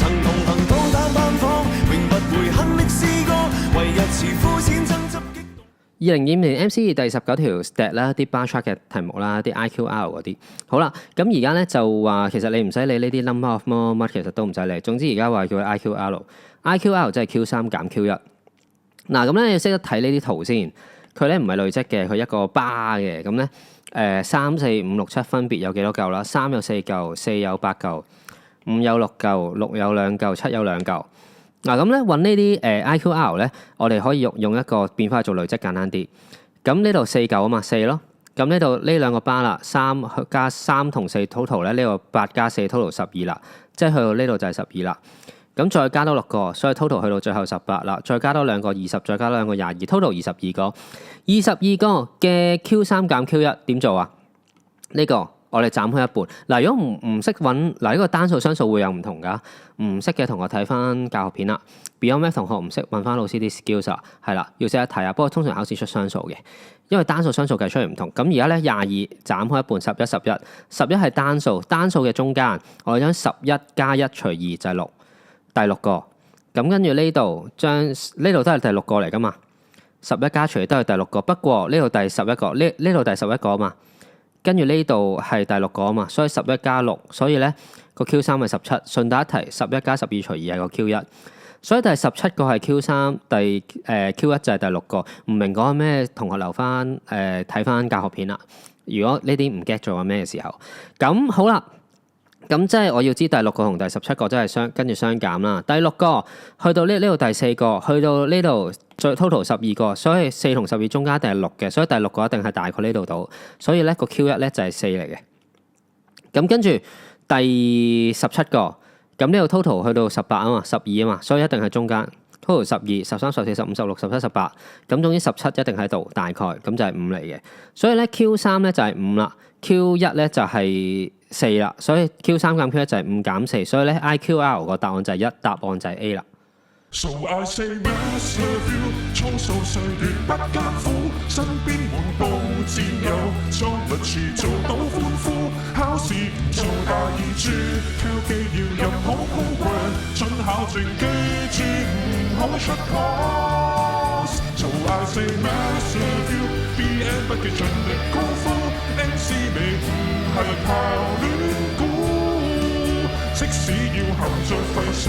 曾同行當單班房，永不會恨歷試過，為日遲膚淺爭執激動。2025年 MCE 第19條 stat 啦，啲 bar chart 嘅題目啦，啲 IQR 嗰啲。好啦，咁而家咧就話其實你唔使理呢啲 number of 乜，其實都唔使理。總之而家話叫佢 IQR 即係 Q3 減 Q1。嗱咁咧你要識得睇呢啲圖先，佢咧唔係累積嘅，佢一個 bar 嘅。咁咧3、4、5、6、7分別有幾多嚿啦？3有4嚿，4有8嚿，5有6嚿，6有2嚿，7有2嚿。嗱咁咧揾呢啲IQR 咧，我哋可以用一個變化去做累積簡單啲。咁呢度4嚿啊嘛，4咯。咁呢度呢兩個 bar 啦，3加3同4 total 咧，呢個8加4 total 12啦，即係去到呢度就係12啦。咁再加多6個，所以 total 去到最後18啦。再加多2個20，再加多2個22 ，total 22個。22個嘅 Q3 減 Q1 點做啊？呢個我哋斬開一半。嗱，如果唔識揾，嗱呢個單數雙數會有唔同㗎。唔識嘅同學睇翻教學片啦。Beyond Math 同學唔識揾翻老師啲 skills 啊，係啦，要識得睇啊。不過通常考試出雙數嘅，因為單數雙數計出嚟唔同。咁而家咧22斬開一半，11係單數，單數嘅中間，我哋將11加1除2就係6，第6個。咁跟住呢度呢度都係第6個嚟㗎嘛。11加除2都係第6個，不過呢度第11個，呢度第11個啊嘛。跟住呢度係第6個啊嘛，所以11加6，所以咧個 Q3 係17。順帶一提，11加12除2係個 Q1，所以第17個係 Q3，Q1 就係第6個。唔明講咩，同學留翻睇翻教學片啦。如果呢啲唔 get 做緊咩時候，咁好啦。咁即係我要知第6個同第17個真係跟住相減啦。第6個去到呢度第4個，去到呢度最 total 12個，所以4同12中間一定係6嘅，所以第6個一定係大概呢度到，所以咧個 Q1 咧就係4嚟嘅。咁跟住第17個，咁呢度 total 去到18啊嘛，12啊嘛，所以一定係中間 total 12、13、14、15、16、17、18，咁總之17一定喺度，大概咁就係5嚟嘅。所以咧 Q3 咧就係5啦，Q1 咧就係4啦，所以 Q3 減 Q1 就係5減4，所以咧 IQR 個答案就係1，答案就係 A 啦。So I say mass love you， 蒼數歲月不艱苦，身邊滿布戰友，裝律詞做到歡呼，考試唔做大二注，挑機要入好高貴，準考證記住唔好出 course。So I say mass love you，BN 不記盡力功夫，MC 未唔係靠亂估，即使要含着廢水。